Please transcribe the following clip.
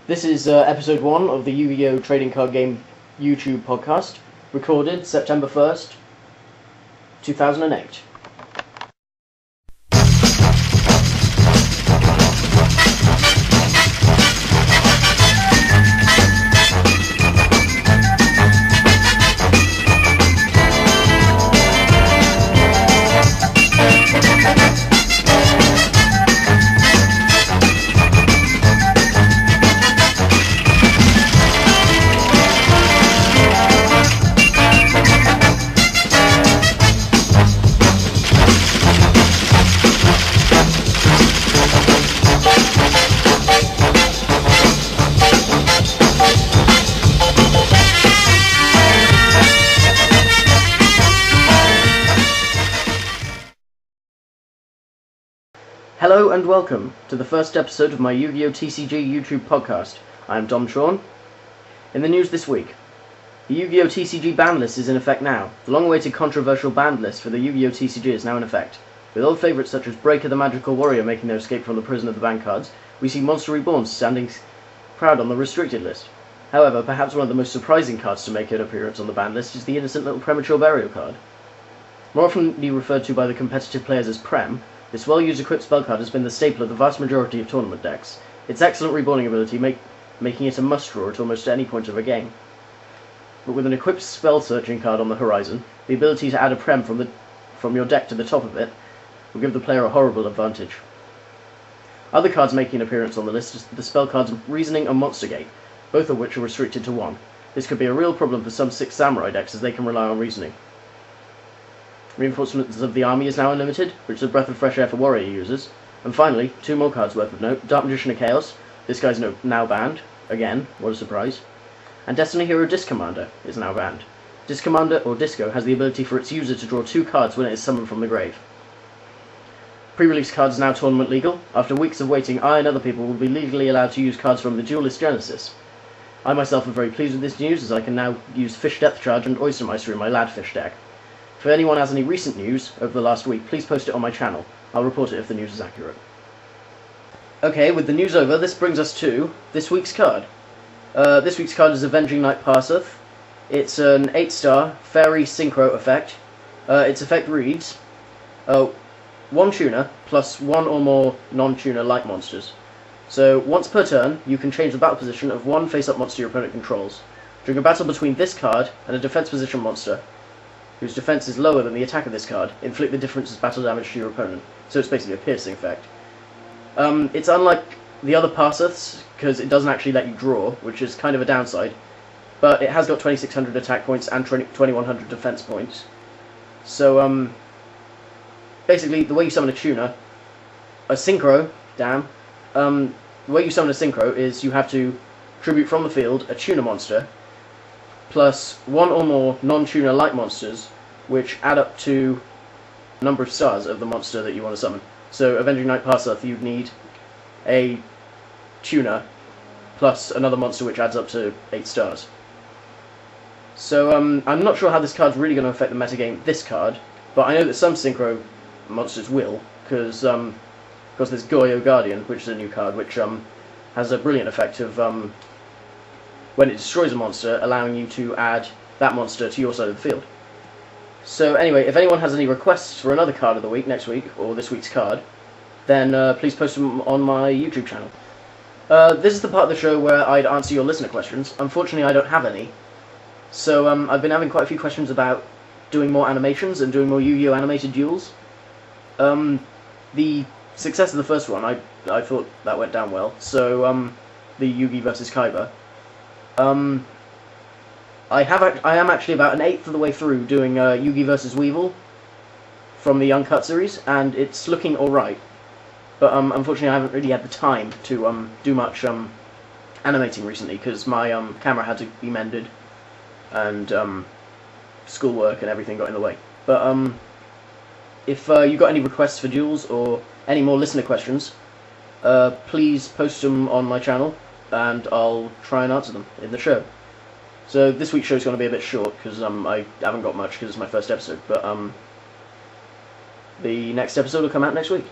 This is episode 1 of the Yu-Gi-Oh! Trading Card Game YouTube podcast, recorded September 1st, 2008. Hello and welcome to the first episode of my Yu-Gi-Oh! TCG YouTube podcast. I am Dom Chorn. In the news this week, the Yu-Gi-Oh! TCG ban list is in effect now. The long-awaited controversial ban list for the Yu-Gi-Oh! TCG is now in effect. With old favourites such as Breaker the Magical Warrior making their escape from the prison of the ban cards, we see Monster Reborn standing proud on the restricted list. However, perhaps one of the most surprising cards to make an appearance on the ban list is the Innocent Little Premature Burial card. More often referred to by the competitive players as Prem, this well-used equipped spell card has been the staple of the vast majority of tournament decks. Its excellent reborning ability making it a must-draw at almost any point of a game. But with an equipped spell-searching card on the horizon, the ability to add a Prem from your deck to the top of it will give the player a horrible advantage. Other cards making an appearance on the list is the spell cards Reasoning and Monster Gate, both of which are restricted to 1. This could be a real problem for some 6 Samurai decks as they can rely on Reasoning. Reinforcements of the army is now unlimited, which is a breath of fresh air for warrior users. And finally, 2 more cards worth of note. Dark Magician of Chaos, this guy's now banned. Again, what a surprise. And Destiny Hero Disc Commander is now banned. Disc Commander, or Disco, has the ability for its user to draw 2 cards when it is summoned from the grave. Pre-release cards are now tournament legal. After weeks of waiting, I and other people will be legally allowed to use cards from the Duelist Genesis. I myself am very pleased with this news, as I can now use Fish Death Charge and Oystermeister in my Ladfish deck. If anyone has any recent news over the last week, please post it on my channel. I'll report it if the news is accurate. Okay, with the news over, this brings us to this week's card. This week's card is Avenging Knight Parseth. It's an 8-star Fairy Synchro effect. Its effect reads, 1 tuner plus 1 or more non-tuner light monsters. So, once per turn, you can change the battle position of 1 face-up monster your opponent controls. During a battle between this card and a defense position monster, whose defense is lower than the attack of this card, inflict the difference as battle damage to your opponent. So it's basically a piercing effect. It's unlike the other Parseths, because it doesn't actually let you draw, which is kind of a downside, but it has got 2600 attack points and 2100 defense points. So, basically, the way you summon a tuner, a synchro, the way you summon a synchro is you have to tribute from the field a tuner monster, plus 1 or more non-tuner light monsters, which add up to the number of stars of the monster that you want to summon. So, Avenging Knight Parseth, you'd need a tuner, plus another monster which adds up to 8 stars. So, I'm not sure how this card's really going to affect the metagame, this card, but I know that some synchro monsters will, because there's Yugioh Guardian, which is a new card, which has a brilliant effect of when it destroys a monster, allowing you to add that monster to your side of the field. So anyway, if anyone has any requests for another card of the week, next week, or this week's card, then please post them on my YouTube channel. This is the part of the show where I'd answer your listener questions. Unfortunately, I don't have any. So I've been having quite a few questions about doing more animations and doing more Yu-Gi-Oh! Animated duels. The success of the first one, I thought that went down well. So, the Yugi versus Kaiba. I am actually about an 1/8 of the way through doing Yugi vs Weevil from the Uncut series, and it's looking alright. But unfortunately I haven't really had the time to do much animating recently, because my camera had to be mended, and schoolwork and everything got in the way. But if you got any requests for duels, or any more listener questions, please post them on my channel, and I'll try and answer them in the show. So this week's show is going to be a bit short, because I haven't got much, because it's my first episode, but the next episode will come out next week.